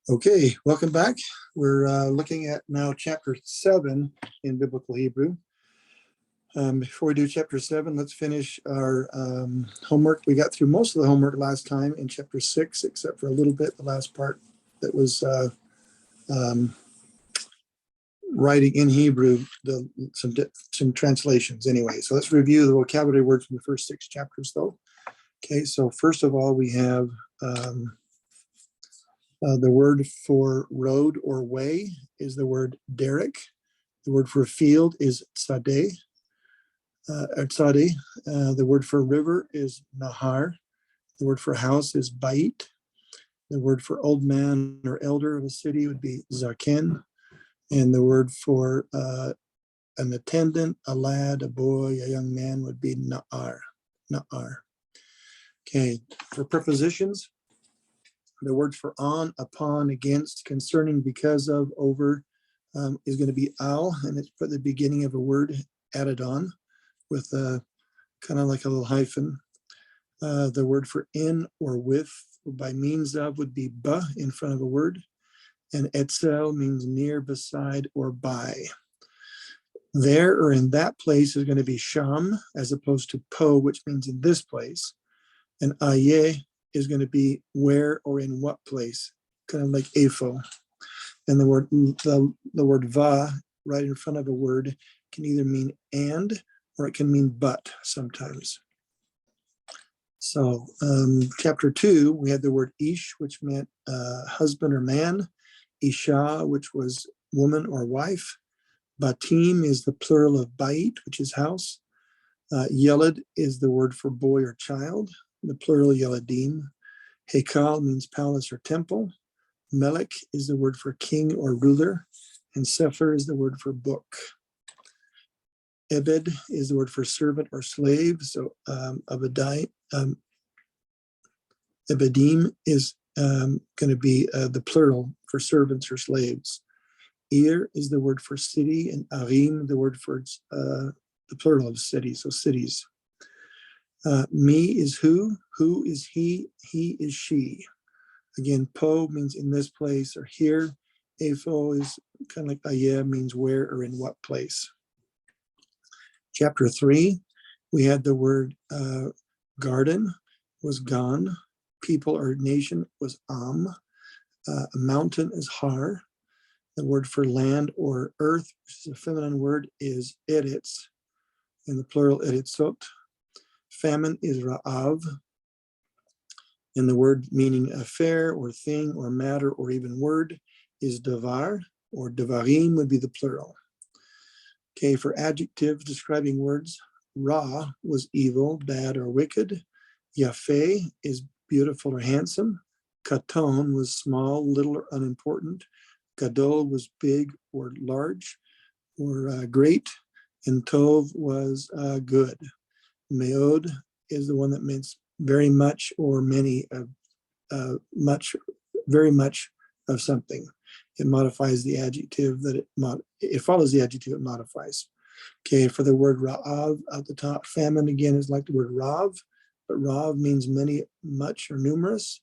Okay, welcome back. We're looking at now chapter 7 in Biblical Hebrew. Before we do chapter 7, let's finish our homework. We got through most of the homework last time in chapter 6, except for a little bit, the last part that was writing in Hebrew, some translations anyway. So let's review the vocabulary words from the first 6 chapters, though. Okay, so first of all, we have the word for road or way is the word derek. The word for field is tzadeh. The word for river is nahar. The word for house is bait. The word for old man or elder of a city would be zaken. And the word for an attendant, a lad, a boy, a young man would be na'ar. Okay, for prepositions, the words for on, upon, against, concerning, because of, over is going to be al, and it's for the beginning of a word added on with kind of like a little hyphen. The word for in or with or by means of would be ba in front of a word. And etzel means near, beside, or by. There or in that place is going to be sham as opposed to po, which means in this place. And aye is going to be where or in what place, kind of like afo. And the word va right in front of a word can either mean and or it can mean but sometimes. So chapter 2, we had the word ish, which meant husband or man. Isha, which was woman or wife. Batim is the plural of bait, which is house. Yeled is the word for boy or child, the plural yeledim. Hekal means palace or temple. Melech is the word for king or ruler. And Sefer is the word for book. Ebed is the word for servant or slave. So Ebedim is going to be the plural for servants or slaves. Ir is the word for city, and Arim, the word for the plural of cities, so cities. Me is who is he is she. Again, po means in this place or here. Afo is kind of like ayeh, means where or in what place. Chapter 3, we had the word garden was gan, people or nation was am, a mountain is har. The word for land or earth, which is a feminine word, is eretz, and the plural eretzot. Famine is ra'av, and the word meaning affair or thing or matter or even word is davar, or davarim would be the plural. Okay, for adjectives describing words, ra was evil, bad, or wicked. Yafeh is beautiful or handsome. Katon was small, little, or unimportant. Gadol was big or large or great, and Tov was good. Meod is the one that means very much or many of very much of something. It modifies the adjective that it follows the adjective it modifies. Okay, for the word ra'av at the top, famine again is like the word rav, but rav means many, much, or numerous.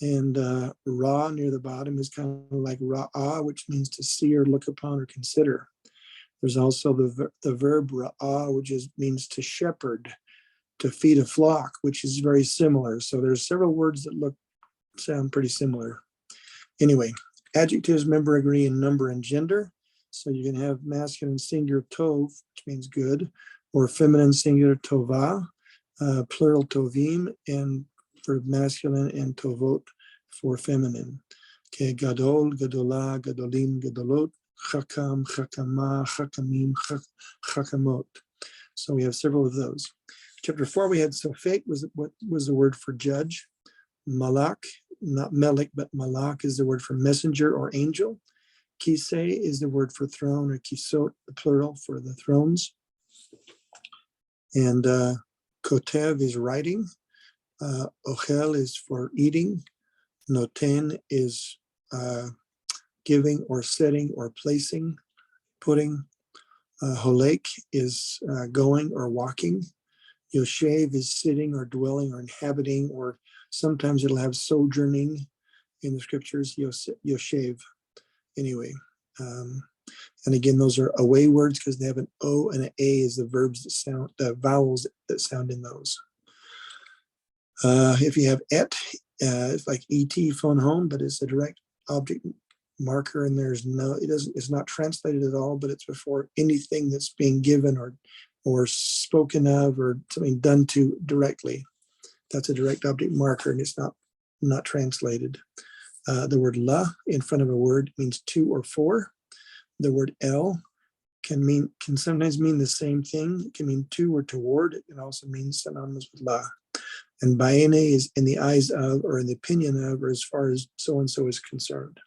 And ra near the bottom is kind of like ra'ah, which means to see or look upon or consider. There's also the verb ra'ah, which means to shepherd, to feed a flock, which is very similar. So there's several words that sound pretty similar. Anyway, adjectives, remember, agree in number and gender. So you can have masculine singular tov, which means good, or feminine singular tova, plural tovim, and for masculine, and tovot for feminine. Okay, gadol, gadola, gadolim, gadolot, chakam, chakama, chakamim, chakamot. So we have several of those. Chapter 4, we had sofet, what was the word for judge. Malak, not melik, but malak is the word for messenger or angel. Kisei is the word for throne, or kisot, the plural for the thrones. And kotev is writing. Ochel is for eating. Noten is giving or setting or placing, putting. Holek is going or walking. Yoshev is sitting or dwelling or inhabiting, or sometimes it'll have sojourning. in the scriptures, Yoshev. Anyway, and again, those are away words because they have an O and an A as the verbs that sound, the vowels that sound in those. If you have et, it's like et, phone home, but it's a direct object marker, and there's no, it's not translated at all, but it's before anything that's being given or spoken of or something done to directly. That's a direct object marker, and it's not translated. The word la in front of a word means two or four. The word el can sometimes mean the same thing. It can mean to or toward. It can also mean synonymous with la. And baene is in the eyes of, or in the opinion of, or as far as so-and-so is concerned.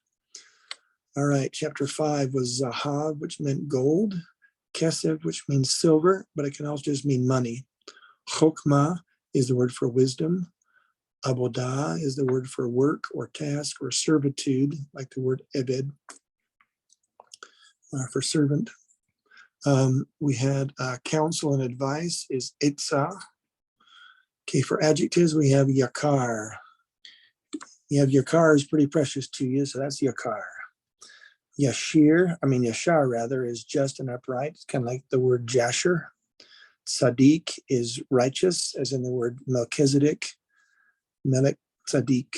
All right, chapter 5 was zahav, which meant gold. Kesef, which means silver, but it can also just mean money. Chokmah is the word for wisdom. Abodah is the word for work or task or servitude, like the word ebed for servant. We had counsel and advice is etzah. Okay, for adjectives, we have yakar. You have yakar is pretty precious to you, so that's yakar. Yashar rather, is just and upright. It's kind of like the word jasher. Tzaddik is righteous, as in the word Melchizedek. Melech tzaddik.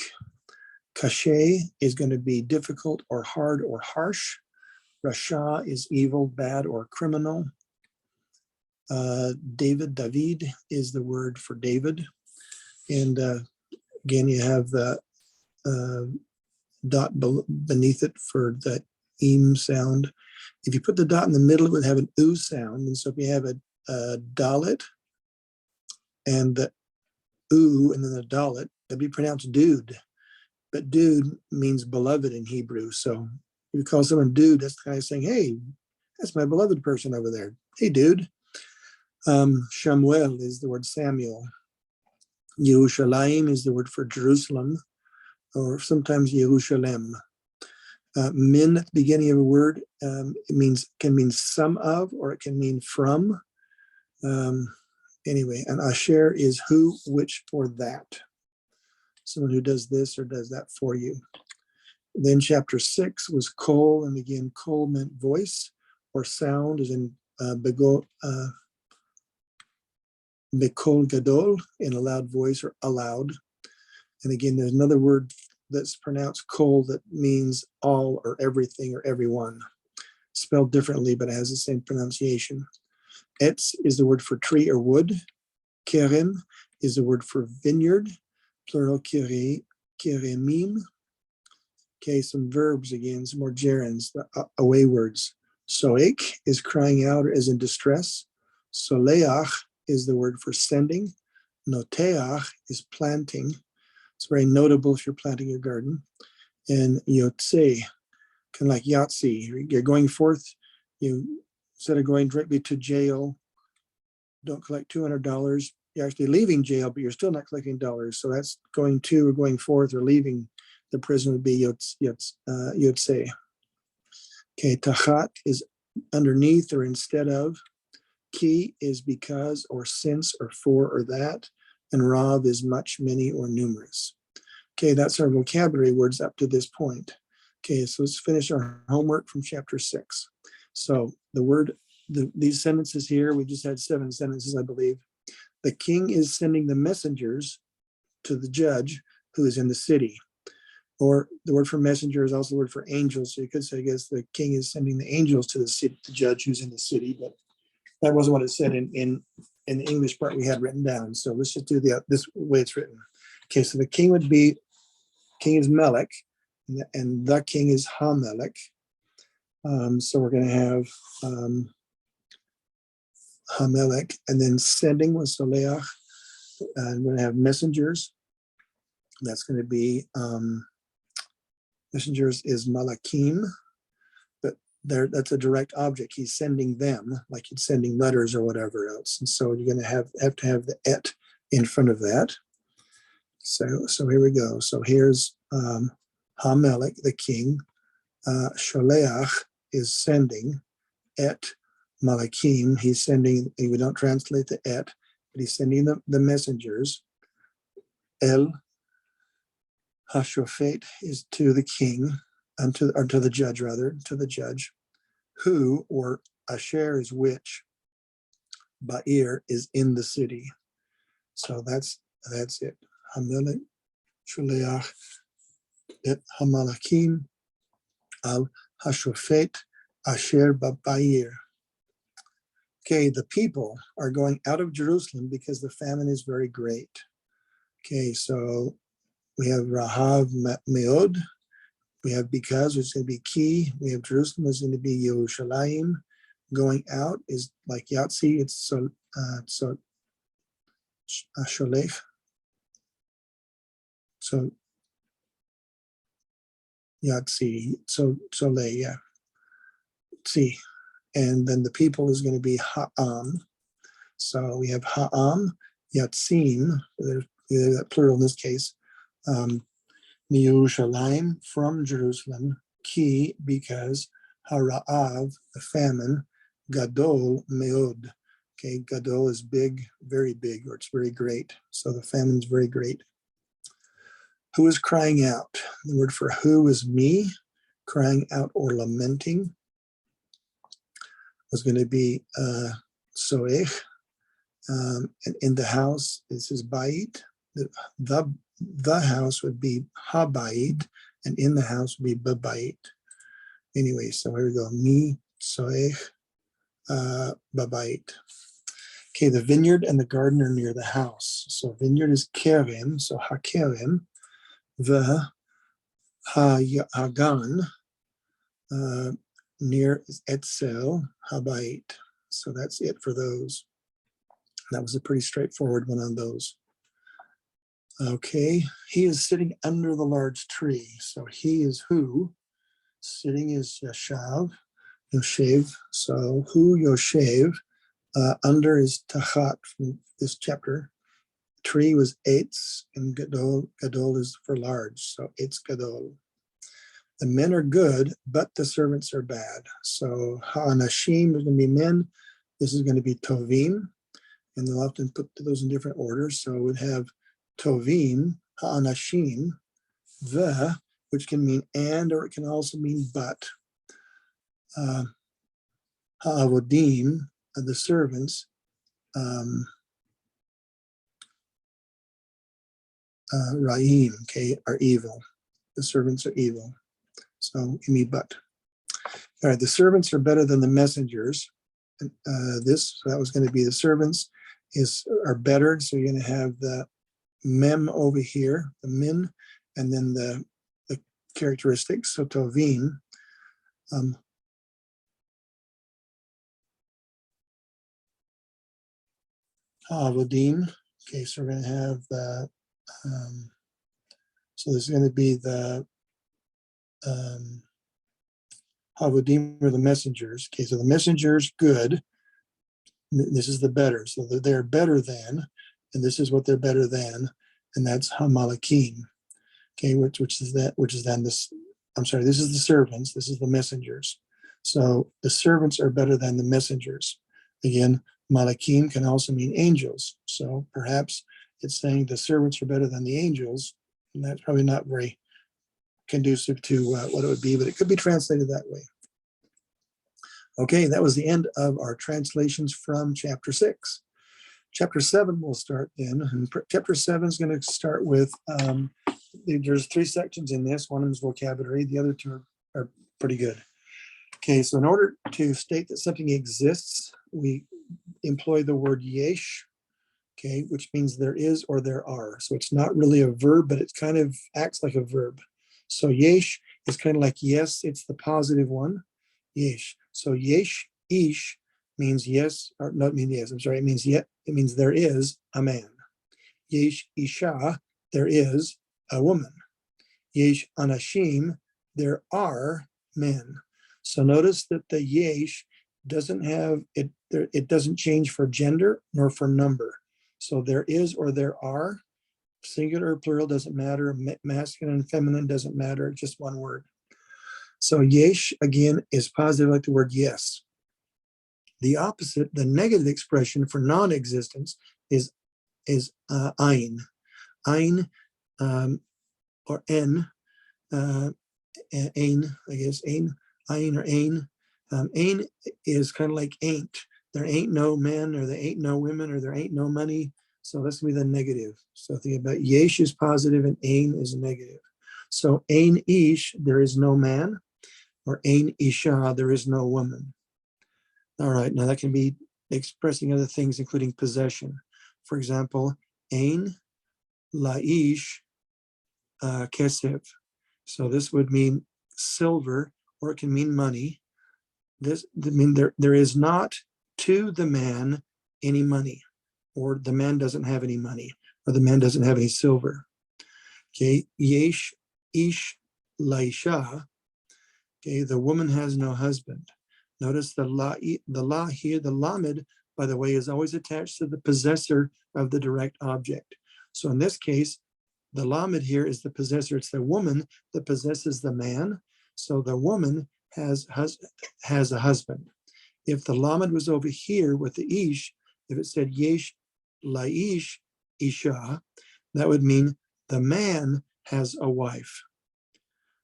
Kashay is going to be difficult or hard or harsh. Rasha is evil, bad, or criminal. David is the word for David. And again, you have the dot beneath it for the im sound. If you put the dot in the middle, it would have an u sound. And so if you have a dalet and the u and then the dalet, that'd be pronounced dude. But dude means beloved in Hebrew. So if you call someone dude, that's the guy saying, hey, that's my beloved person over there. Hey, dude. Shamuel is the word Samuel. Yerushalayim is the word for Jerusalem, or sometimes Yerushalem. Min at the beginning of a word, it can mean some of, or it can mean from. Anyway, an asher is who, which, or that. Someone who does this or does that for you. Then chapter 6 was kol, and again, kol meant voice or sound, as in bekol gadol, in a loud voice or aloud. And again, there's another word that's pronounced kol that means all or everything or everyone, spelled differently, but it has the same pronunciation. Etz is the word for tree or wood. Kerem is the word for vineyard, plural keremim. Okay, some verbs again, some more gerunds, the away words. Soek is crying out or is in distress. Soleach is the word for sending. Noteach is planting. It's very notable if you're planting your garden. And yotze, kind of like Yahtzee. You're going forth, instead of going directly to jail, don't collect $200. You're actually leaving jail, but you're still not collecting dollars. So that's going to or going forth or leaving the prison would be yotze. Okay, tachat is underneath or instead of. Ki is because or since or for or that. And rav is much, many, or numerous. Okay, that's our vocabulary words up to this point. Okay, so let's finish our homework from chapter 6. So these sentences here, we just had 7 sentences, I believe. The king is sending the messengers to the judge who is in the city. Or the word for messenger is also the word for angels. So you could say, I guess the king is sending the angels to the city, the judge who's in the city, but that wasn't what it said in the English part we had written down. So let's just do this way it's written. Okay, so the king is Melech, and the king is Hamelech. So we're going to have Hamelech, and then sending was Soleach. And we're going to have messengers. That's going to be messengers is Malakim, but that's a direct object. He's sending them, like he's sending letters or whatever else. And so you're going to have to have the et in front of that. So here we go. So here's Hamelech, the king. Sholeach is sending. Et Malakim, he's sending. We don't translate the et, but he's sending the messengers. El Hashofet is to the king, or to the judge rather, to the judge. Who, or Asher is which. Ba'ir is in the city. So that's it. Hamelech Shuleach et Hamalakim al Hashofet Asher Ba'ir. Okay, the people are going out of Jerusalem because the famine is very great. Okay, so we have Rahav Meod. We have because, which is going to be key. We have Jerusalem, which is going to be Yerushalayim. Going out is like Yatsi, it's so Sholech. So Yatsi, so Soleil, yeah. See. And then the people is going to be Ha'am. So we have Ha'am, Yatzim, that plural in this case, Miyushalayim, from Jerusalem, Ki, because Hara'av, the famine, Gadol, Meod. Okay, Gadol is big, very big, or it's very great. So the famine is very great. Who is crying out? The word for who is me, crying out or lamenting. Was going to be Soech. And in the house, this is Bait. The house would be Habayit, and in the house would be Babayit. Anyway, so here we go. Mi, Soech, Babayit. Okay, the vineyard and the garden are near the house. So vineyard is Kerem, so HaKerem. The Hagan, near Etzel, Habayit. So that's it for those. That was a pretty straightforward one on those. Okay, he is sitting under the large tree. So he is who? Sitting is Yashav, Yoshev. So who Yoshev? Under is Tachat from this chapter. Tree was Eitz, and Gadol. Gadol is for large. So Eitz Gadol. The men are good, but the servants are bad. So Ha'anashim is going to be men. This is going to be Tovim. And they'll often put those in different orders. So we'd have Tovim, Ha'anashim, the, which can mean and, or it can also mean but. Ha'avodim, the servants, Ra'im, okay, are evil. The servants are evil. So, me but. All right, the servants are better than the messengers. So that was going to be the servants are better. So you're going to have the mem over here, the min, and then the characteristics. So tovim. Avodim. Okay, so we're going to have the. So this is going to be the Havodim, or the messengers. Okay, so the messengers, good. This is the better. So they're better than, and this is what they're better than, and that's Hamalakim. Okay, which is then this. I'm sorry, this is the servants. This is the messengers. So the servants are better than the messengers. Again, Malakim can also mean angels. So perhaps it's saying the servants are better than the angels, and that's probably not very conducive to what it would be, but it could be translated that way. Okay, that was the end of our translations from chapter 6. Chapter 7 will start then. And chapter 7 is going to start with, there's 3 sections in this. One of them is vocabulary. The other 2 are pretty good. Okay, so in order to state that something exists, we employ the word yesh, okay, which means there is or there are. So it's not really a verb, but it kind of acts like a verb. So yesh is kind of like yes, it's the positive one, yesh. So yesh ish means yes, or not mean yes, I'm sorry, it means yet, it means there is a man. Yesh isha, there is a woman. Yesh anashim, there are men. So notice that the yesh doesn't have it, it doesn't change for gender nor for number. So there is or there are, singular or plural doesn't matter, masculine and feminine doesn't matter, just one word. So yesh again is positive like the word yes. The opposite, the negative expression for non-existence is ein. Ein or en, ain, I guess, ain, ain or ain. Ain is kind of like ain't. There ain't no men, or there ain't no women, or there ain't no money. So that's going to be the negative. So think about yesh is positive and ain is negative. So ain ish, there is no man, or ain isha, there is no woman. All right, now that can be expressing other things, including possession. For example, ain laish kesef. So this would mean silver, or it can mean money. This mean there is not to the man any money, or the man doesn't have any money, or the man doesn't have any silver. Okay, yesh ish laisha. Okay, the woman has no husband. Notice the la here, the lamed, by the way, is always attached to the possessor of the direct object. So in this case, the lamed here is the possessor. It's the woman that possesses the man. So the woman has a husband. If the lamed was over here with the ish, if it said yesh laish isha, that would mean the man has a wife.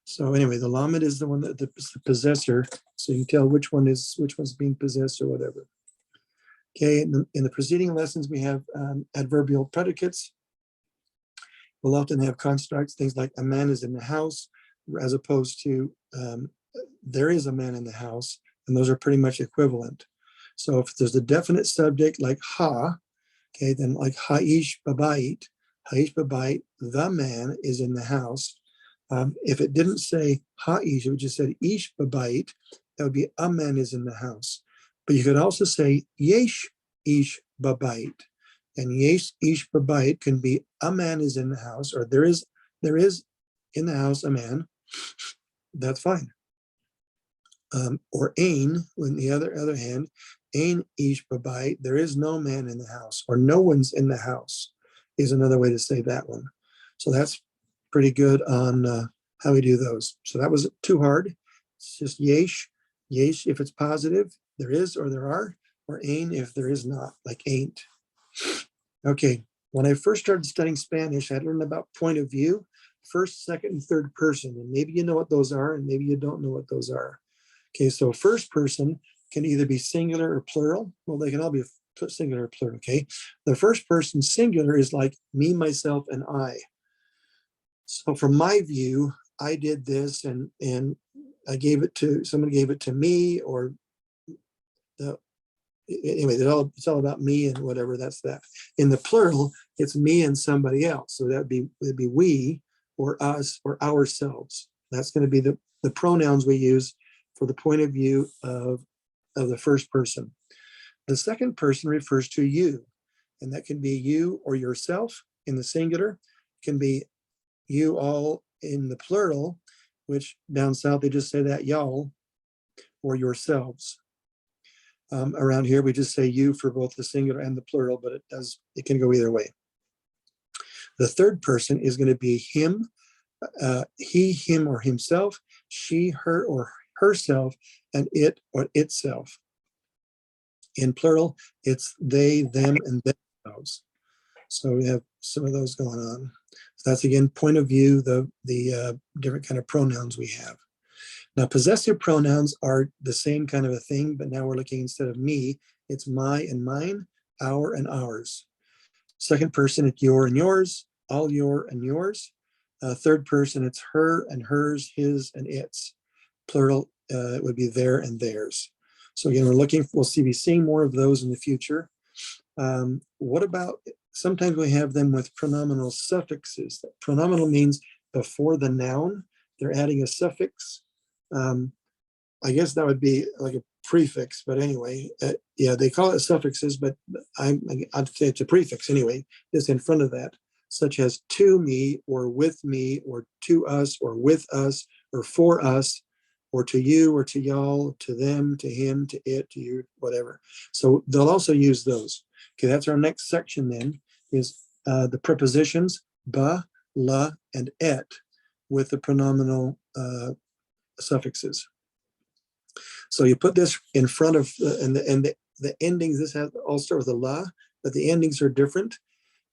So anyway, the lamed is the one that the possessor, so you can tell which one's being possessed or whatever. Okay, in the preceding lessons, we have adverbial predicates. We'll often have constructs, things like a man is in the house, as opposed to there is a man in the house, and those are pretty much equivalent. So if there's a definite subject like ha, okay, then like haish babait, the man is in the house. If it didn't say ha'ish, it just said ish babait, that would be a man is in the house. But you could also say yesh ish babait. And yesh ish babait can be a man is in the house, or there is in the house a man. That's fine. Or ain, on the other hand, ain ish babait, there is no man in the house, or no one's in the house, is another way to say that one. So that's pretty good on how we do those. So that was too hard. It's just yesh if it's positive, there is or there are, or ain if there is not, like ain't. Okay, when I first started studying Spanish, I learned about point of view, first, second, and third person. And maybe you know what those are, and maybe you don't know what those are. Okay, so first person can either be singular or plural. Well, they can all be singular or plural, okay? The first person singular is like me, myself, and I. So from my view, I did this and I gave it to, somebody gave it to me, or anyway, it's all about me and whatever, that's that. In the plural, it's me and somebody else. So it'd be we, or us, or ourselves. That's going to be the pronouns we use for the point of view of the first person. The second person refers to you, and that can be you or yourself in the singular. It can be you all in the plural, which down south they just say that y'all, or yourselves. Around here we just say you for both the singular and the plural, but it can go either way. The third person is going to be him, he, him, or himself, she, her, or herself, and it or itself. In plural, it's they, them, and themselves. So we have some of those going on. So that's again point of view, the different kind of pronouns we have. Now, possessive pronouns are the same kind of a thing, but now we're looking, instead of me, it's my and mine, our and ours. Second person, it's your and yours, all your and yours. Third person, it's her and hers, his and its. Plural, it would be their and theirs. So again, we'll be seeing more of those in the future. What about, sometimes we have them with pronominal suffixes. Pronominal means before the noun, they're adding a suffix. I guess that would be like a prefix, but anyway, yeah, they call it suffixes, but I'd say it's a prefix anyway, it's in front of that, such as to me, or with me, or to us, or with us, or for us, or to you, or to y'all, to them, to him, to it, to you, whatever. So they'll also use those. Okay, that's our next section then, is the prepositions ba, la, and et with the pronominal suffixes. So you put this in front of, and the endings, this has all start with a la, but the endings are different.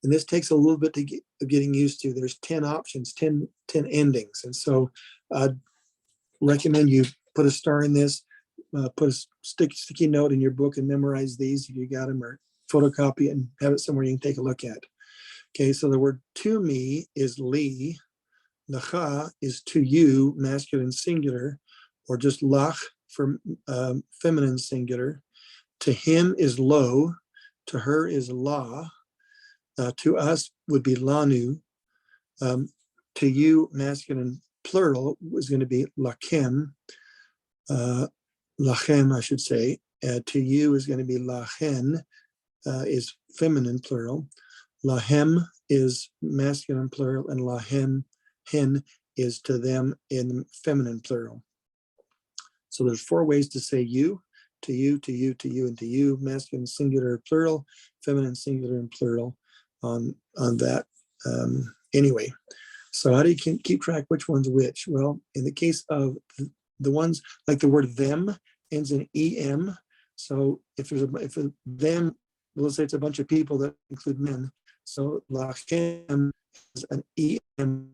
And this takes a little bit of getting used to. There's 10 options, 10 endings. And so I'd recommend you put a star in this, put a sticky note in your book and memorize these if you got them, or photocopy it and have it somewhere you can take a look at. Okay, so the word to me is li, lacha is to you, masculine singular, or just lach for feminine singular. To him is lo, to her is la, to us would be lanu, to you, masculine plural, was going to be lachem, lachem, I should say. To you is going to be lachen, is feminine plural. Lahem is masculine plural, and lahem, hen, is to them in feminine plural. So there's 4 ways to say you, to you, to you, to you, and to you, masculine singular plural, feminine singular and plural on that. Anyway, so how do you keep track which one's which? Well, in the case of the ones like the word them ends in em. So if a them, let's say it's a bunch of people that include men. So lachem is an em.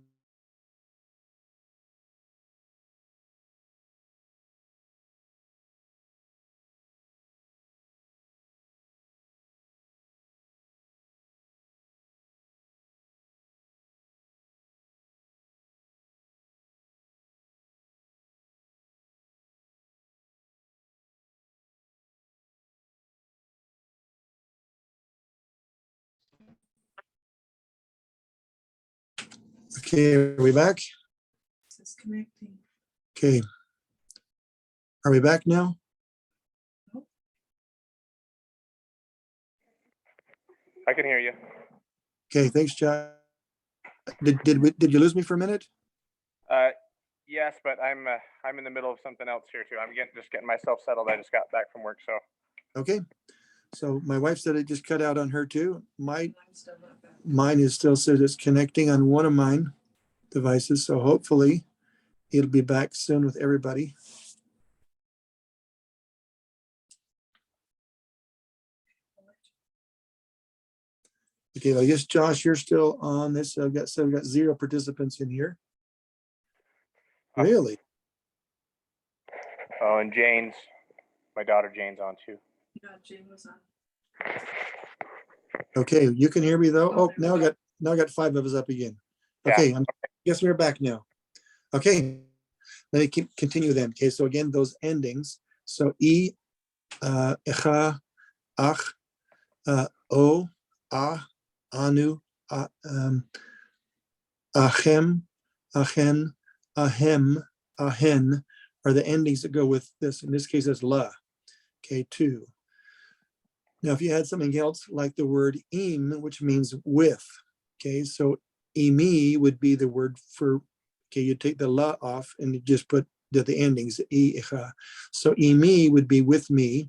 Okay, are we back? It's connecting. Okay. Are we back now? I can hear you. Okay, thanks, Jack. Did you lose me for a minute? Yes, but I'm in the middle of something else here too. I'm just getting myself settled. I just got back from work, so. Okay. So my wife said it just cut out on her too. Mine is still says it's connecting on one of mine devices. So hopefully it'll be back soon with everybody. Okay, well, I guess Josh, you're still on this. I've got 0 participants in here. Really? Oh, and Jane's, my daughter Jane's on too. Yeah, Jane was on. Okay, you can hear me though. Oh, now I got 5 of us up again. Okay, Yeah. I guess we're back now. Okay, let me continue then. Okay, so again, those endings. So echa, ach, o, ah, anu, achem, achen, ahem, ahen are the endings that go with this. In this case, that's la. Okay, 2. Now, if you had something else like the word im, which means with, okay, so imi would be the word for, okay, you take the la off and you just put the endings, icha. So imi would be with me.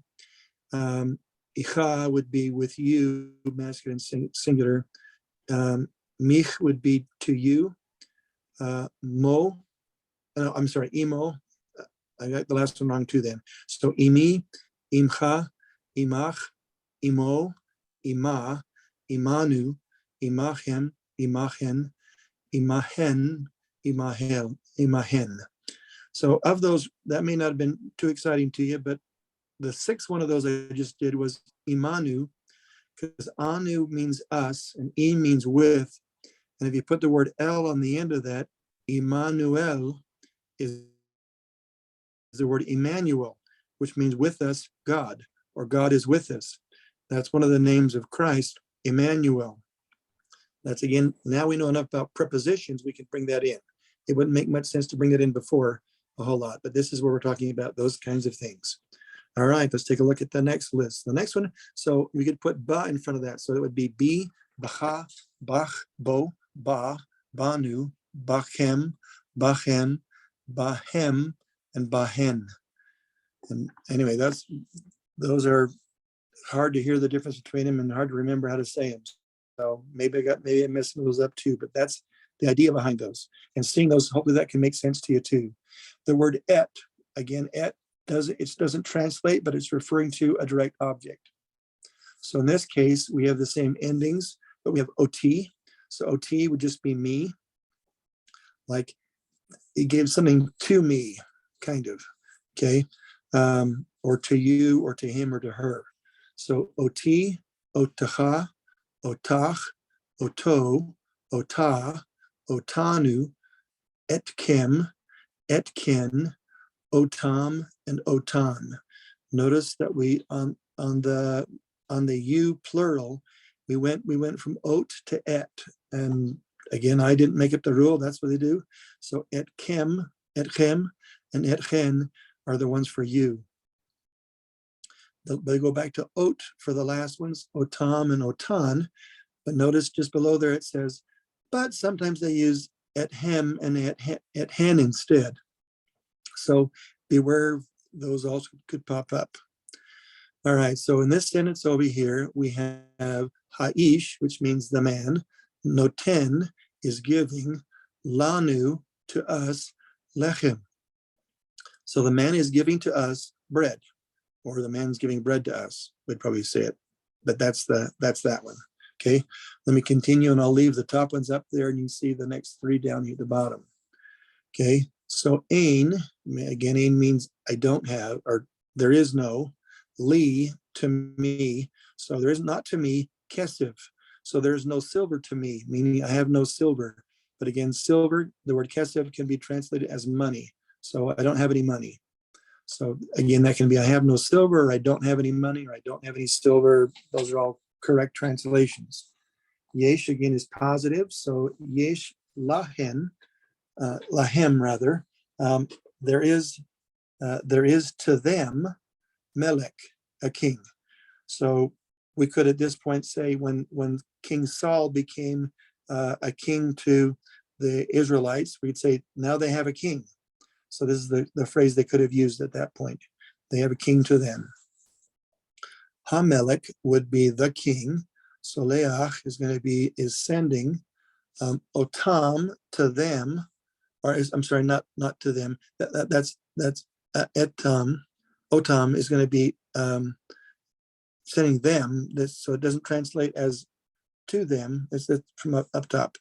Icha would be with you, masculine singular. Mich would be to you. Mo, I'm sorry, imo. I got the last one wrong too then. So imi, imcha, imach, imo, ima, imanu, imachem, imachen, imahen, imahel, imahen. So of those, that may not have been too exciting to you, but the 6th one of those I just did was imanu, because anu means us and e means with. And if you put the word el on the end of that, Immanuel is the word Emmanuel, which means with us, God, or God is with us. That's one of the names of Christ, Emmanuel. That's again, now we know enough about prepositions, we can bring that in. It wouldn't make much sense to bring that in before a whole lot, but this is where we're talking about those kinds of things. All right, let's take a look at the next list. The next one, so we could put ba in front of that. So it would be bi, bacha, bach, bo, ba, banu, bachem, bachen, bahem, and bahen. And anyway, those are hard to hear the difference between them and hard to remember how to say them. So maybe I messed those up too, but that's the idea behind those. And seeing those, hopefully that can make sense to you too. The word et, again, et doesn't translate, but it's referring to a direct object. So in this case, we have the same endings. but we have OT. So OT would just be me. Like he gave something to me, kind of, okay? Or to you, or to him, or to her. So OT, OTACHA, OTACH, OTO, OTA, OTANU, ETKEM, ETKEN, OTAM, and OTAN. Notice that we on the U plural, we went from ot to et, and again, I didn't make up the rule. That's what they do. So etkem, etchem, and etchen are the ones for you. They go back to ot for the last ones, otam and otan. But notice just below there it says, but sometimes they use ethem and ethen instead. So beware, those also could pop up. All right, so in this sentence over here, we have ha'ish, which means the man. Noten is giving, lanu, to us, lechem. So the man is giving to us bread, or the man's giving bread to us, we'd probably say it. But that's that one, okay? Let me continue, and I'll leave the top ones up there, and you can see the next three down here at the bottom. Okay, so ein, again, ein means I don't have, or there is no. Li, to me, so there is not to me, kesef, so there's no silver to me, meaning I have no silver. But again, silver, the word kesef can be translated as money, so I don't have any money. So again, that can be I have no silver, or I don't have any money, or I don't have any silver. Those are all correct translations. Yesh, again, is positive, so yesh lahen, lahem rather, there is to them Melech, a king. So we could at this point say when King Saul became a king to the Israelites, we'd say now they have a king. So this is the phrase they could have used at that point. They have a king to them. Hamelech would be the king. So Leach is sending otam to them, or I'm sorry, not to them. That's etam. Otam is going to be sending them, so it doesn't translate as to them. It's from up top.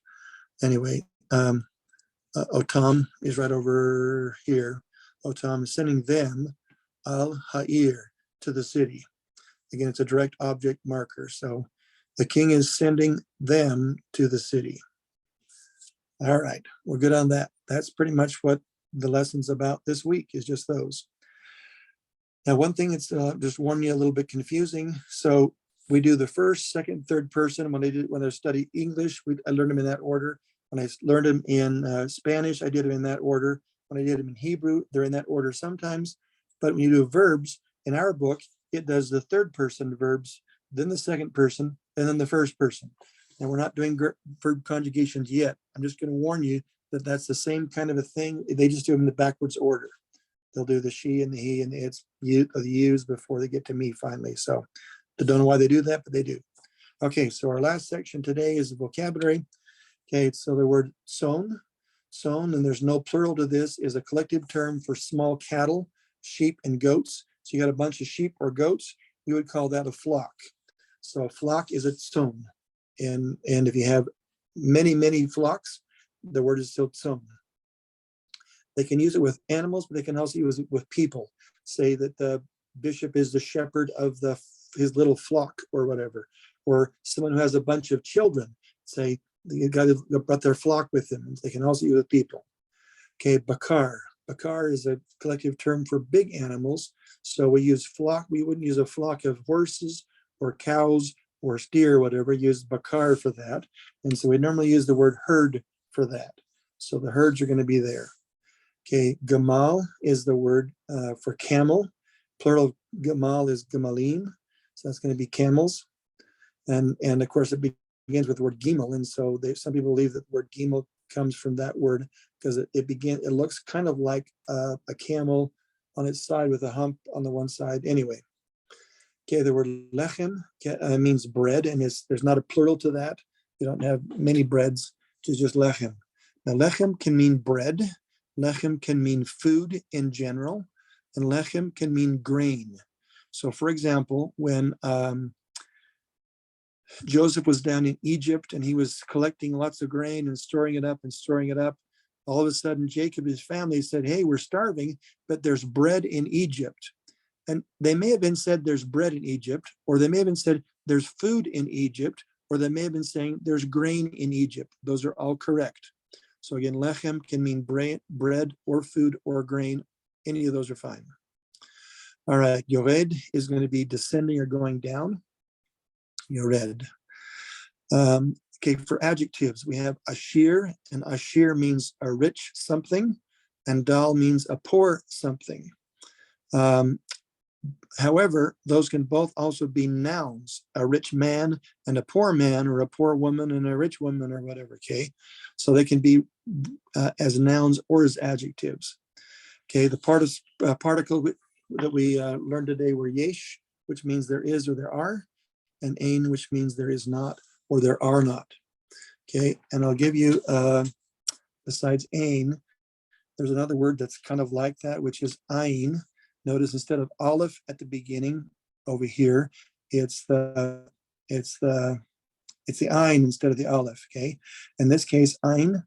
Anyway, Otam is right over here. Otam is sending them al ha'ir, to the city. Again, it's a direct object marker. So the king is sending them to the city. All right, we're good on that. That's pretty much what the lesson's about this week, is just those. Now, one thing that's just warn you a little bit confusing. So we do the first, second, third person. When I study English, I learned them in that order. When I learned them in Spanish, I did them in that order. When I did them in Hebrew, they're in that order sometimes. But when you do verbs in our book, it does the third person verbs, then the second person, and then the first person. And we're not doing verb conjugations yet. I'm just going to warn you that that's the same kind of a thing. They just do them in the backwards order. They'll do the she and the he and the it's, the yous before they get to me finally. So I don't know why they do that, but they do. Okay, so our last section today is the vocabulary. Okay, so the word son, and there's no plural to this, is a collective term for small cattle, sheep, and goats. So you got a bunch of sheep or goats, you would call that a flock. So a flock is a son. And if you have many flocks, the word is still son. They can use it with animals, but they can also use it with people. Say that the bishop is the shepherd of his little flock or whatever. Or someone who has a bunch of children, say the guy that brought their flock with them. They can also use it with people. Okay, bakar. Bakar is a collective term for big animals. So we use flock. We wouldn't use a flock of horses or cows or steer or whatever. Use bakar for that. And so we normally use the word herd for that. So the herds are going to be there. Okay, gamal is the word for camel. Plural gamal is gamalim. So that's going to be camels. And of course, it begins with the word gimel. And so some people believe that the word gimel comes from that word because it looks kind of like a camel on its side with a hump on the one side. Anyway, okay, the word lechem means bread, and there's not a plural to that. You don't have many breads, it's just lechem. Now, lechem can mean bread. Lechem can mean food in general, and lechem can mean grain. So, for example, when Joseph was down in Egypt and he was collecting lots of grain and storing it up and storing it up. All of a sudden, Jacob, his family said, hey, we're starving, but there's bread in Egypt. And they may have been said there's bread in Egypt, or they may have been said there's food in Egypt, or they may have been saying there's grain in Egypt. Those are all correct. So again, lechem can mean bread or food or grain. Any of those are fine. All right, yored is going to be descending or going down. Yored. Okay, for adjectives, we have ashir, and ashir means a rich something, and dal means a poor something. However, those can both also be nouns, a rich man and a poor man, or a poor woman and a rich woman, or whatever, okay? So they can be as nouns or as adjectives. Okay, the particle that we learned today were yesh, which means there is or there are, and ein, which means there is not or there are not. Okay, and I'll give you, besides ein, there's another word that's kind of like that, which is ayin. Notice instead of aleph at the beginning over here, it's the ayin instead of the aleph. Okay, in this case, ein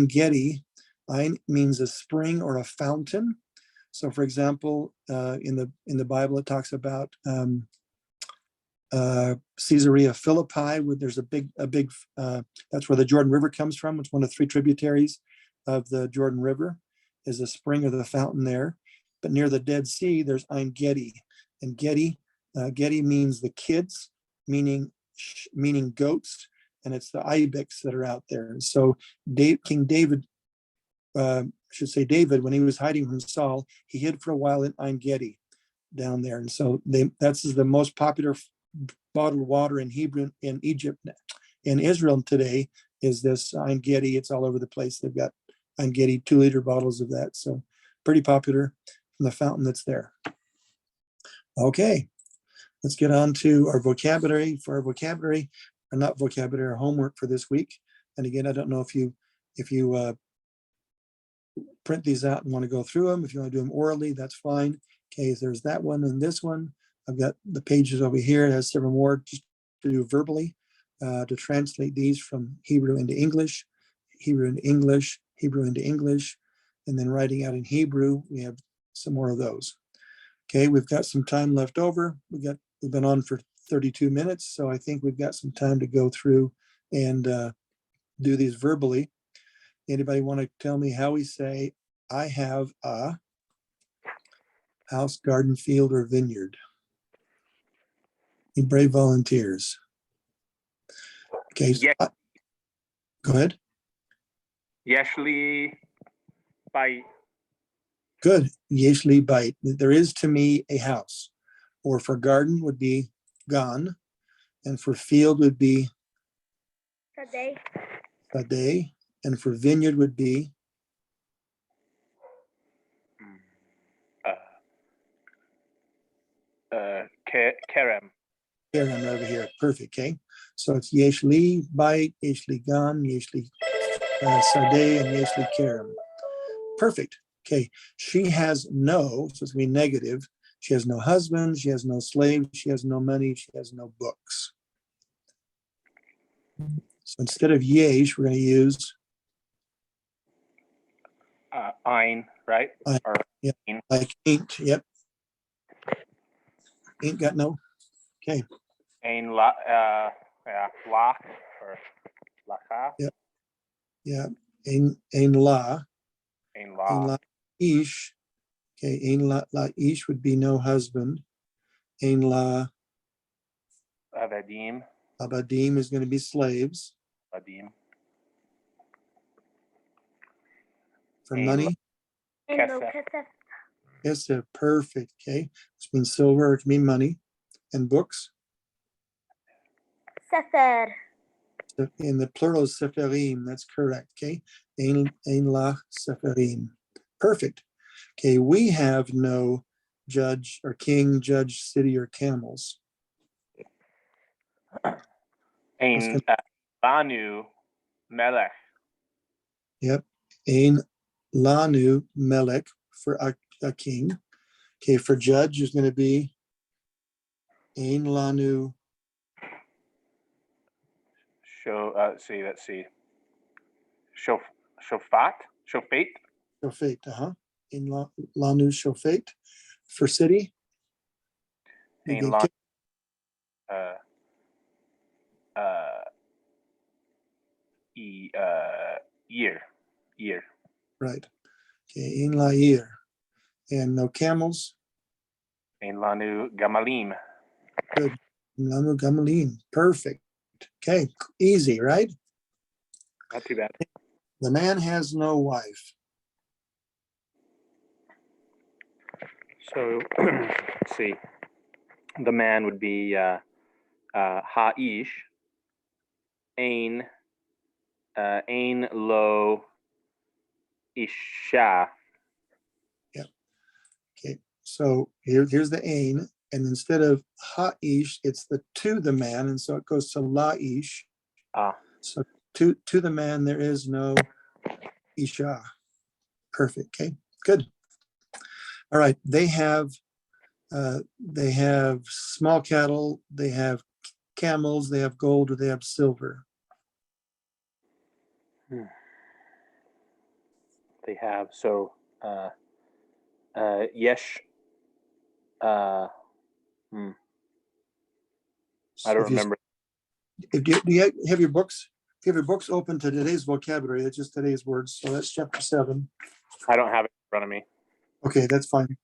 gedi. Ein means a spring or a fountain. So, for example, in the Bible, it talks about Caesarea Philippi, where there's a big. That's where the Jordan River comes from. It's one of 3 tributaries of the Jordan River. Is a spring or the fountain there. But near the Dead Sea, there's Ein Gedi, and Gedi means the kids, meaning goats, and it's the ibex that are out there. And so King David, David, when he was hiding from Saul, he hid for a while in Ein Gedi down there, and so that's the most popular bottled water in Hebrew in Egypt, in Israel today, is this Ein Gedi. It's all over the place. They've got Ein Gedi 2-liter bottles of that, so pretty popular. From the fountain that's there. Okay, let's get on to our vocabulary. For our vocabulary, or not vocabulary, our homework for this week. And again, I don't know if you print these out and want to go through them. If you want to do them orally, that's fine. Okay, so there's that one and this one. I've got the pages over here. It has several more just to do verbally, to translate these from Hebrew into English, Hebrew into English, Hebrew into English, and then writing out in Hebrew. We have some more of those. Okay, we've got some time left over. We've been on for 32 minutes, so I think we've got some time to go through and do these verbally. Anybody want to tell me how we say, I have a house, garden, field, or vineyard? Any brave volunteers? Okay, so Yes. Go ahead. Yeshli by Good. Yeshli bite. There is to me a house. Or for garden would be gan, and for field would be sadeh, and for vineyard would be Kerem. Kerem over here. Perfect. Okay. So it's Yeshli bite, Yeshli gan, Yeshli sadeh, and Yeshli Kerem. Perfect. Okay. She has no, so it's going to be negative. She has no husband. She has no slave. She has no money. She has no books. So instead of yesh, we're going to use Ein, right? Ein, Or yeah. ein. Like ain't. Yep. Ain't got no. Okay. Ein la, lach or lacha. Yep. Yeah. Ein la. Ein Ein la. la ish. Okay. Ein la ish would be no husband. Ein la Avadim. abadim is going to be slaves. Avadim. For Ein money, Kesef. yes, they're perfect. Okay. Which means silver, it can mean money. And books. Sefer. In the plural is seferim. That's correct. Okay. Ein la seferim. Perfect. Okay. We have no judge or king, judge, city, or camels. Ein lanu melech. Yep. Ein lanu melech for a king. Okay. For judge is going to be ein lanu let's see. Shofat? Shofet, in Lanu Shofet for city. You Ein can Lan, kick- year. right. Okay, in Lair. And no camels. Ein Lanu Gamalim. Good. Lanu Gamalim. Perfect. Okay, easy, right? Not too bad. The man has no wife. So let's see. The man would be Ha'ish. Ein Lo Isha. Okay, so here's the ain, and instead of ha'ish, it's the to the man, and so it goes to la'ish. So to the man, there is no isha. Perfect. Okay, good. All right, they have small cattle, they have camels, they have gold, or they have silver. They have Yesh. I don't remember. Do you have your books? If you have your books open to today's vocabulary, that's just today's words. So that's chapter 7. I don't have it in front of me. Okay, that's fine.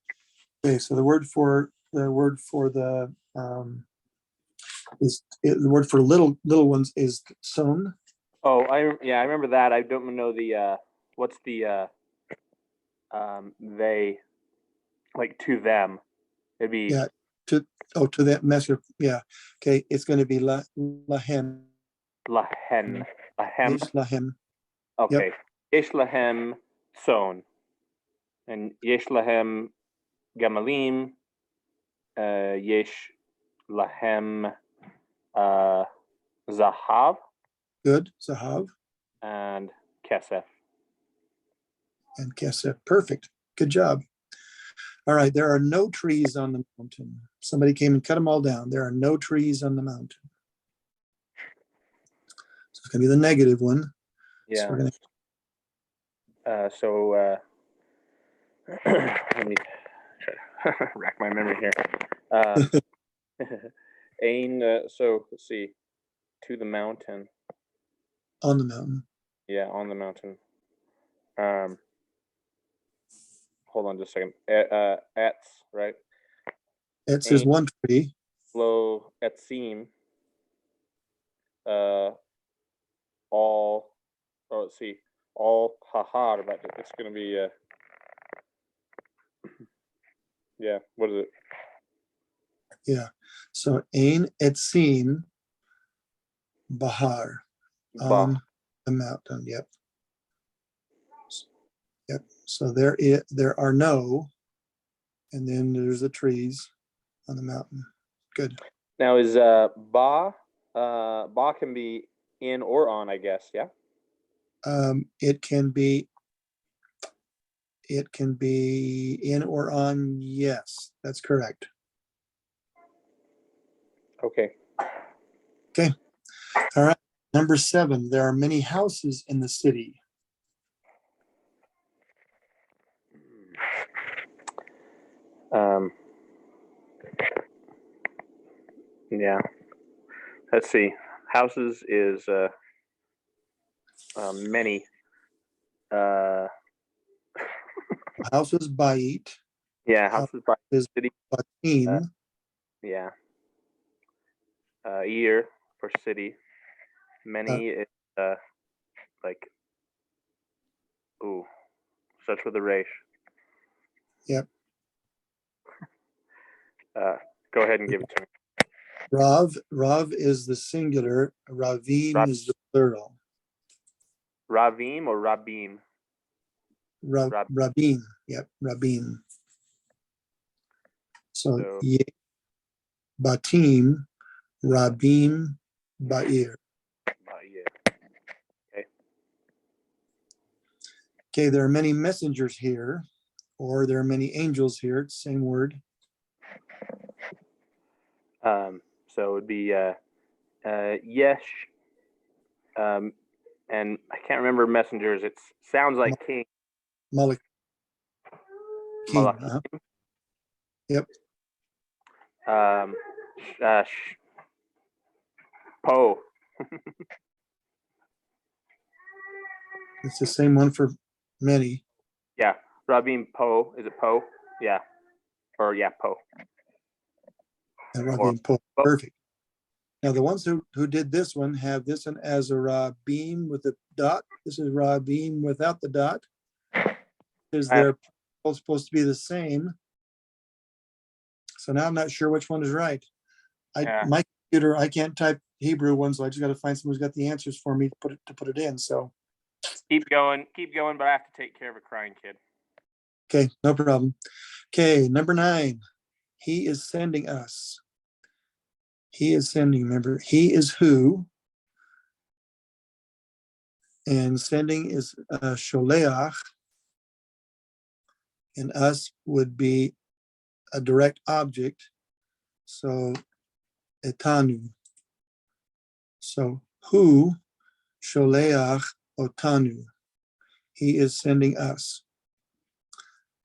Okay, so the word for the little ones is son. Oh, I remember that. I don't know the what's the they, like, to them. It'd be to that measure. Yeah. Okay, it's going to be lahem. Lahem. Yesh lahem. Okay. Yesh lahem son. And Yesh lahem gamalim. Yesh lahem zahav. Good. Zahav. And kesef. And kesef. Perfect. Good job. All right. There are no trees on the mountain. Somebody came and cut them all down. There are no trees on the mountain. So it's going to be the negative one. Yeah. So we're going to. Let me try to rack my memory here. So let's see. To the mountain. On the mountain. Yeah, on the mountain. Hold on just a second. Etz, right? Etz is one tree. Lo etzim. All. Oh, let's see. All hahar, but it's going to be. Yeah. What is it? Yeah. So ein etzim bahar. On the mountain. Yep. So there are no, and then there's the trees on the mountain. Good. Now is ba can be in or on, I guess. Yeah. It can be in or on. Yes, that's correct. Okay. All right. Number 7. There are many houses in the city. Yeah. Let's see. Houses is many. Houses bait. Yeah, houses by is city. Batim. Yeah. Year for city. Many is like. Ooh, such with a resh. Yep. Go ahead and give it to me. Rav is the singular. Ravim is the plural. Ravim or Rabim? Rabin. Yep, Rabin. So Batim, Rabim, Ba'ir. Okay, there are many messengers here, or there are many angels here. It's the same word. So it would be Yesh and I can't remember messengers. It sounds like king. Malak. King. Malachim. Yep. Poe. It's the same one for many. Yeah, Rabim Poe. Is it Poe? Yeah, or yeah, Poe. And Rabim Poe. Perfect. Now the ones who did this one have this one as a Rabim with a dot. This is Rabim without the dot. Because they're both supposed to be the same. So now I'm not sure which one is right. My computer, I can't type Hebrew ones, so I just got to find someone who's got the answers for me to put it in. So keep going, but I have to take care of a crying kid. Okay, no problem. Okay, number 9. He is sending us. He is sending, remember, he is who, and sending is sholeach, and us would be a direct object, so etanu. So who, sholeach otanu, he is sending us.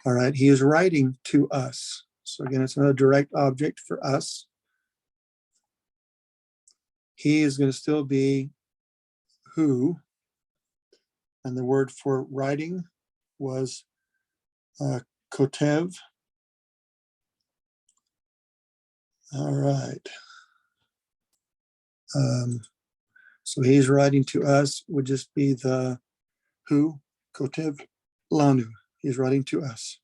All right, he is writing to us. So again, it's another direct object for us. He is going to still be who, and the word for writing was kotev. All right. So he's writing to us would just be the who, kotev lanu. He's writing to us.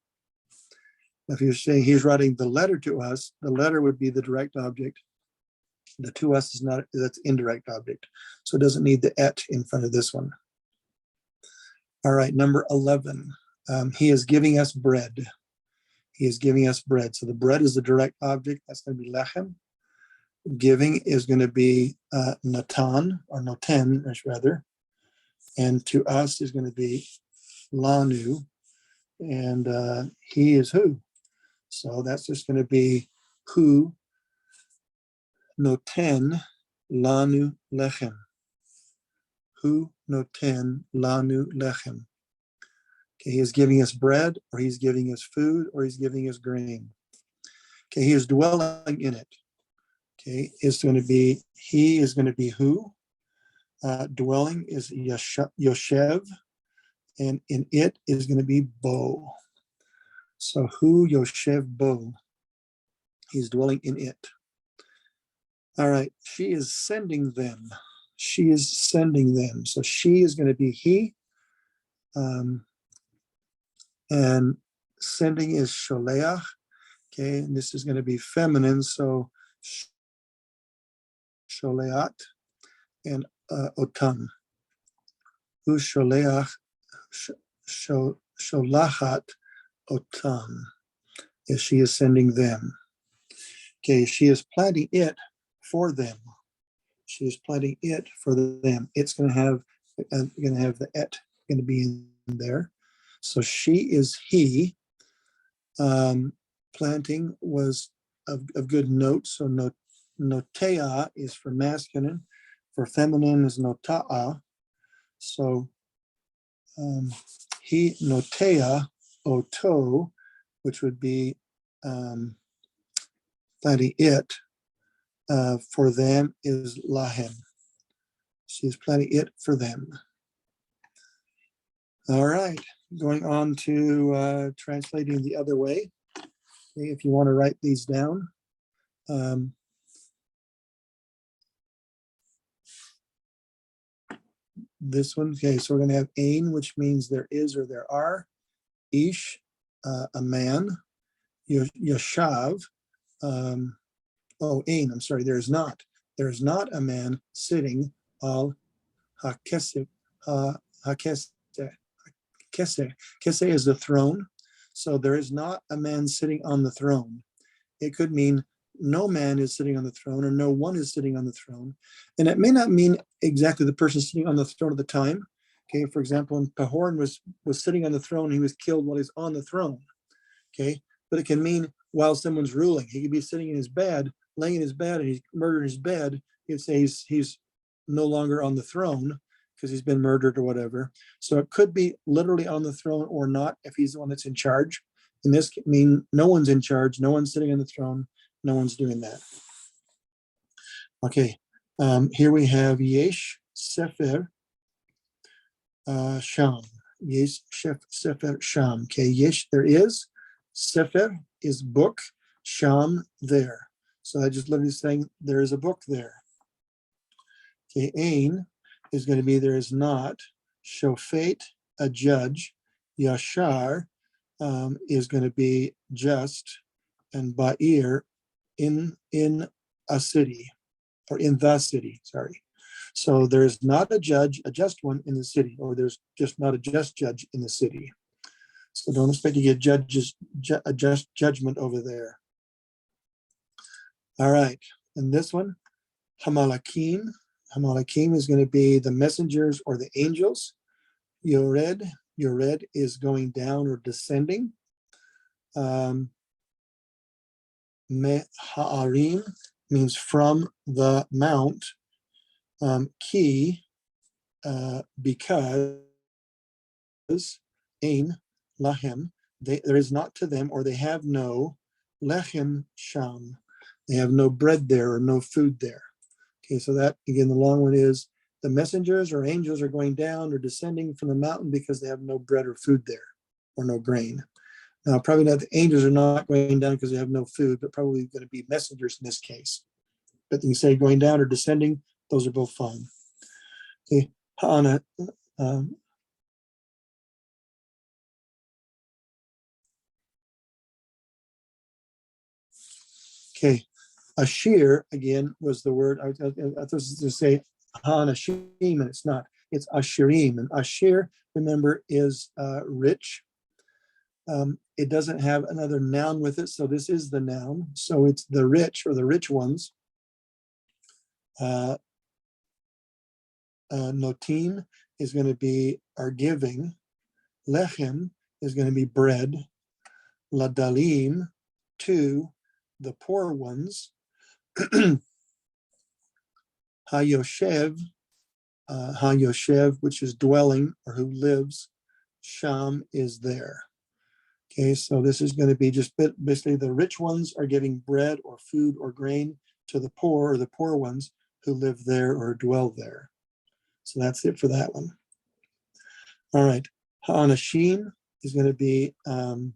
If you're saying he's writing the letter to us, the letter would be the direct object. The to us is not, that's indirect object. So it doesn't need the et in front of this one. All right, number 11. He is giving us bread. He is giving us bread. So the bread is the direct object. That's going to be lechem. Giving is going to be natan, or noten, rather. And to us is going to be lanu. And he is who. So that's just going to be who noten lanu lechem. Who noten lanu lechem. Okay, he is giving us bread, or he's giving us food, or he's giving us grain. Okay, he is dwelling in it. Okay, it's going to be, he is going to be who. Dwelling is yoshev, and in it is going to be bo. So who yoshev bo. He's dwelling in it. All right, she is sending them. She is sending them. So she is going to be he. And sending is sholeach. Okay, and this is going to be feminine. So sholeat and otam. Who sholeach, sholachat otam. Yes, she is sending them. Okay, she is planting it for them. She is planting it for them. It's going to have the et going to be in there. So she is he. Planting was of good note. So notea is for masculine. For feminine is nota'a. So he notea oto, which would be planting it. For them is lahem. She's planting it for them. All right, going on to translating the other way. Okay, if you want to write these down. This one, okay, so we're going to have ein, which means there is or there are. Ish, a man. Yashav, ein, I'm sorry, there is not. There is not a man sitting al hakeseh. Keseh is the throne. So there is not a man sitting on the throne. It could mean no man is sitting on the throne, or no one is sitting on the throne. And it may not mean exactly the person sitting on the throne at the time. Okay, for example, when Pahorn was sitting on the throne, he was killed while he's on the throne. Okay, but it can mean while someone's ruling. He could be sitting in his bed, laying in his bed, and he's murdered in his bed. You'd say he's no longer on the throne because he's been murdered or whatever. So it could be literally on the throne or not if he's the one that's in charge. In this mean no one's in charge, no one's sitting on the throne, no one's doing that. Okay, here we have Yesh Sefer Sham. Yesh Sefer Sham. Okay, Yesh, there is. Sefer is book. Sham, there. So I just literally saying there is a book there. Okay, Ain is going to be there is not. Shofet, a judge. Yashar is going to be just. And Ba'ir, in a city, or in the city, sorry. So there's not a judge, a just one in the city, or there's just not a just judge in the city. So don't expect to get a just judgment over there. All right, and this one, Hamalakim. Hamalakim is going to be the messengers or the angels. Yored is going down or descending. Ha'arim means from the mount. Ki, because Ein lahem, there is not to them, or they have no lechem sham. They have no bread there or no food there. Okay, so that again, the long one is the messengers or angels are going down or descending from the mountain because they have no bread or food there, or no grain. Now, probably not the angels are not going down because they have no food, but probably going to be messengers in this case. But you can say going down or descending, those are both fine. Okay, Ha'ana, okay, Ashir again was the word. I thought it was to say Hanashim, and it's not. It's Ashirim, and Ashir, remember, is rich. It doesn't have another noun with it, so this is the noun. So it's the rich or the rich ones. Notim is going to be our giving. Lechem is going to be bread. Ladalim, to the poor ones. Hayoshev, which is dwelling or who lives. Sham is there. Okay, so this is going to be just basically the rich ones are giving bread or food or grain to the poor, or the poor ones who live there or dwell there. So that's it for that one. All right, Ha'anashim is going to be the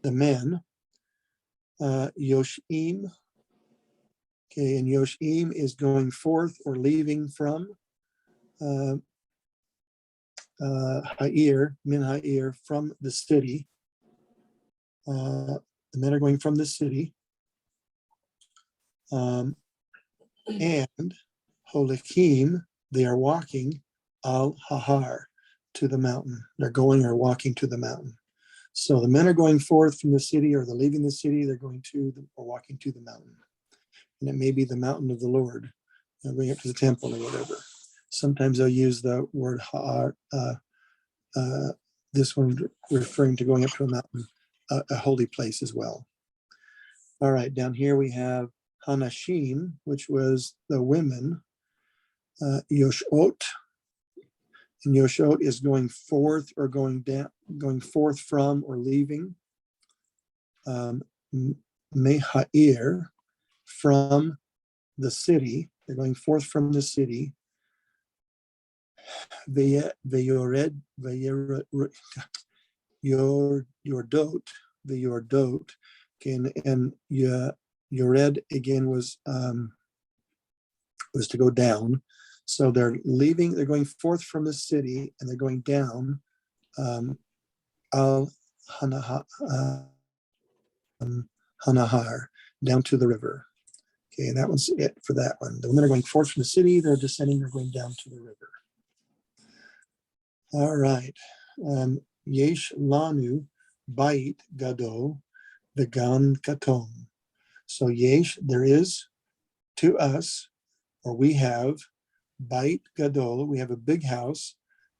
men. Yoshim, okay, and Yoshim is going forth or leaving from. Ha'ir, min ha'ir, from the city. The men are going from the city. And Holikim, they are walking al hahar, to the mountain. They're going or walking to the mountain. So the men are going forth from the city, or they're leaving the city, they're going to or walking to the mountain. And it may be the mountain of the Lord, going up to the temple or whatever. Sometimes they'll use the word ha'ar, this one referring to going up to a mountain, a holy place as well. All right, down here we have Hanashim, which was the women. Yoshot, and Yoshot is going forth or going down, going forth from or leaving. Mehair, from the city. They're going forth from the city. Veyored, Yordot, the Yordot. Okay, and Yored again was to go down. So they're leaving, they're going forth from the city, and they're going down al Hanahar, down to the river. Okay, and that one's it for that one. The women are going forth from the city, they're descending, they're going down to the river. All right. Yesh Lanu Bait Gadol Vegan Katom. So Yesh, there is to us, or we have, Bait Gadol, we have a big house,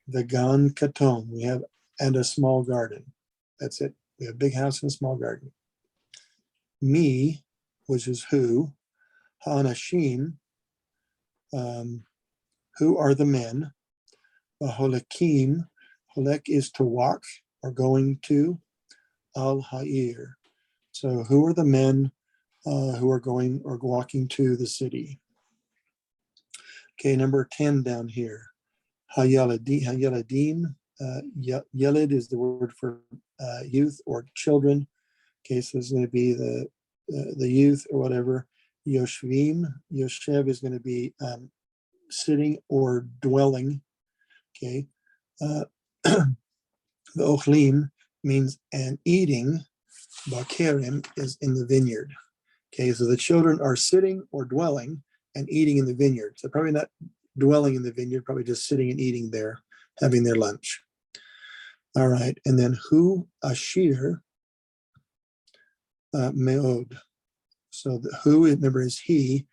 Vegan Katom, we have, and a small garden. That's it. We have a big house and a small garden. Me, which is who, Hanashim, Who are the men? Holekim, holek is to walk or going to. Al Ha'ir. So who are the men who are going or walking to the city? Okay, number 10 down here. Hayaladim. Yelid is the word for youth or children. Okay, so it's going to be the youth or whatever. Yoshvim. Yoshev is going to be sitting or dwelling. Okay. The ochlim means and eating. Bakerim is in the vineyard. Okay, so the children are sitting or dwelling and eating in the vineyard. So probably not dwelling in the vineyard, probably just sitting and eating there, having their lunch. All right, and then who ashir meod. So the who, remember, is he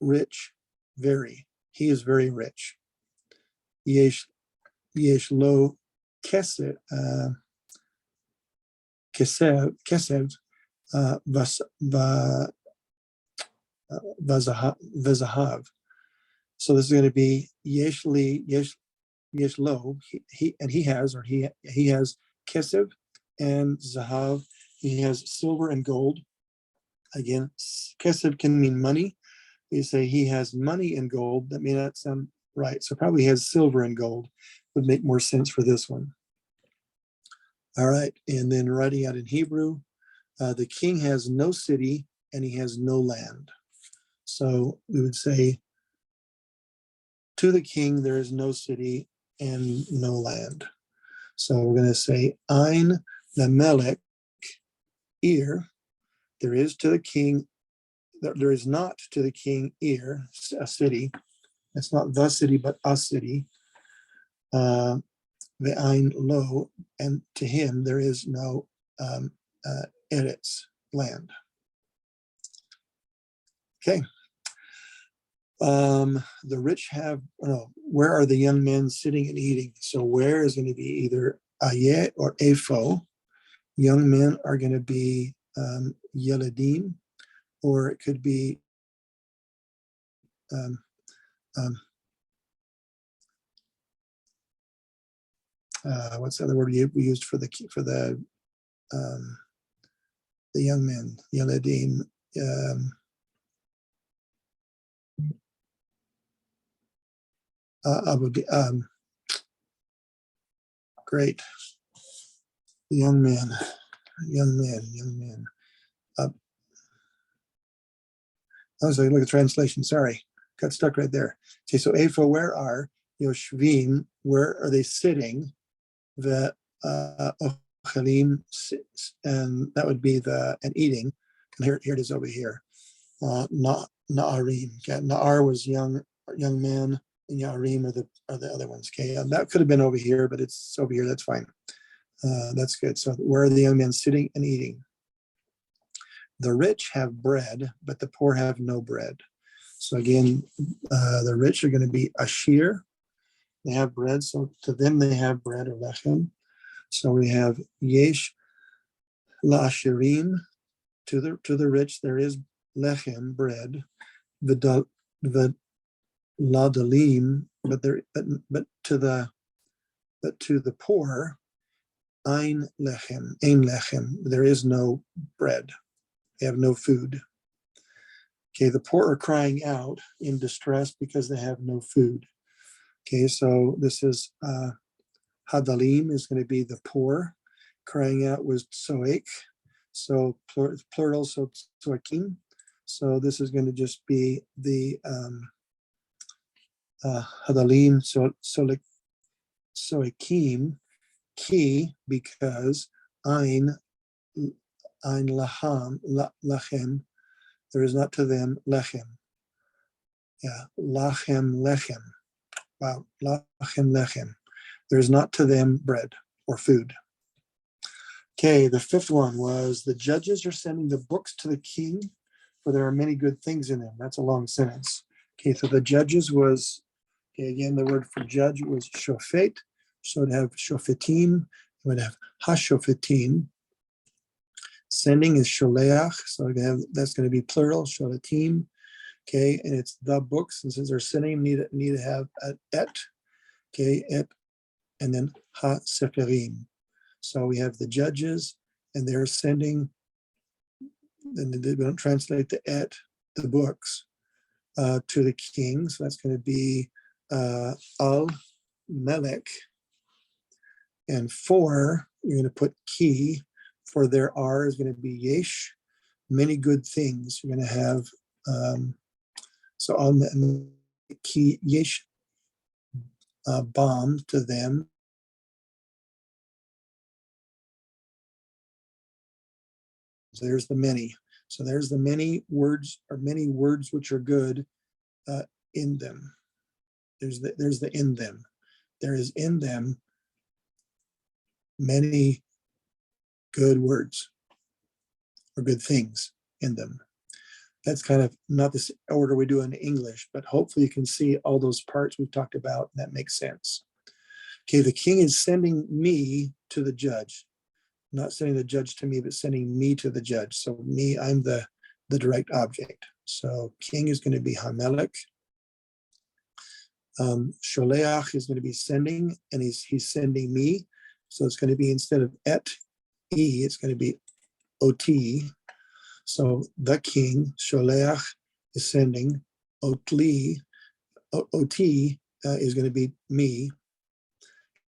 rich, very. He is very rich. Yesh lo kesed. Kesev vazahav. So this is going to be yesh lo. He has kesev and zahav. He has silver and gold. Again, kesev can mean money. You say he has money and gold. That may not sound right. So probably he has silver and gold. Would make more sense for this one. All right, and then writing out in Hebrew, the king has no city and he has no land. So we would say, to the king there is no city and no land. So we're going to say, Ein Lamelech Ir. There is to the king, there is not to the king Ir, a city. It's not the city, but a city. Ve'ain lo, and to him there is no eretz, land. Okay. The rich have, where are the young men sitting and eating? So where is going to be either ayeh or efo. Young men are going to be yeladim, or it could be what's the other word we used for the young men? Yeladim. Great. Young men. I was like, look at translation. Sorry, got stuck right there. Okay, so Ephah, where are Yoshvim? Where are they sitting? The Ochalim, and that would be and eating. And here it is over here. Na'arim. Okay, Na'ar was young man, and Ya'arim are the other ones. Okay, that could have been over here, but it's over here. That's fine. That's good. So where are the young men sitting and eating? The rich have bread, but the poor have no bread. So again, the rich are going to be ashir. They have bread, so to them they have bread or lechem. So we have yesh la'ashirim. To the rich there is lechem, bread. The ladalim, but to the poor, ein lechem. There is no bread. They have no food. Okay, the poor are crying out in distress because they have no food. Okay, so this is hadalim is going to be the poor. Crying out was soek. So plural, so soekim. So this is going to just be the hadalim, soekim, ki, because ein lachem, there is not to them lechem. Yeah, lechem. Wow, lechem. There is not to them bread or food. Okay, the fifth one was the judges are sending the books to the king, for there are many good things in them. That's a long sentence. Okay, so the judges was, okay, again, the word for judge was shofet. So it'd have shofetim, it would have hashofetim. Sending is sholeach, so that's going to be plural, sholetim. Okay, and it's the books, and since they're sending, need to have an et, okay, et, and then ha seferim. So we have the judges, and they're sending, and we don't translate the et, the books, to the king. So that's going to be al melech, and for, you're going to put ki, for there are is going to be yesh, many good things. You're going to have, so al ki yesh bomb to them. So there's the many. So there's the many words, or many words which are good in them. There's the in them. There is in them many good words or good things in them. That's kind of not this order we do in English, but hopefully you can see all those parts we've talked about, and that makes sense. Okay, the king is sending me to the judge, not sending the judge to me, but sending me to the judge. So me, I'm the direct object. So king is going to be Hamelech. Sholeach is going to be sending, and he's sending me. So it's going to be, instead of et, e, it's going to be ot. So the king, Sholeach, is sending. Otli, ot is going to be me,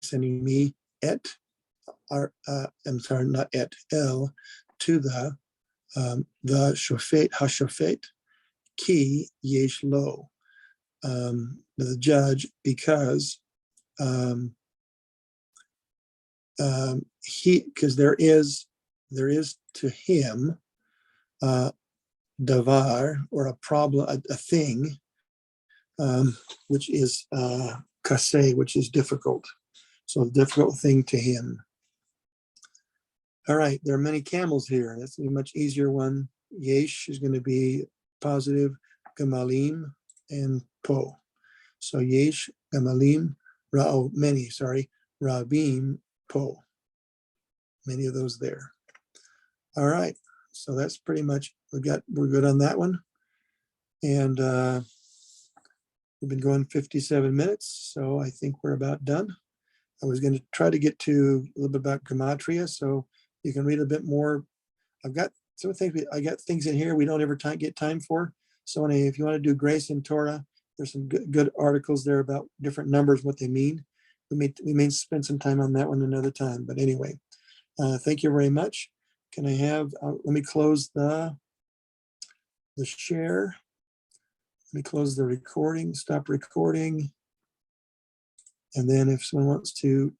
sending me et, I'm sorry, not et, el, to the shofet, hashofet, ki yesh lo, the judge, because because there is to him davar, or a problem, a thing, which is kaseh, which is difficult. So a difficult thing to him. All right, there are many camels here. That's a much easier one. Yesh is going to be positive, gemalim, and po. So yesh, gemalim, many, sorry, rabim, po. Many of those there. All right, so that's pretty much, we're good on that one. And we've been going 57 minutes, so I think we're about done. I was going to try to get to a little bit about gematria, so you can read a bit more. I've got some things, I got things in here we don't ever get time for. So if you want to do Grace in Torah, there's some good articles there about different numbers, what they mean. We may spend some time on that one another time, but anyway, thank you very much. Can I have, let me close the share. Let me close the recording, stop recording. And then if someone wants to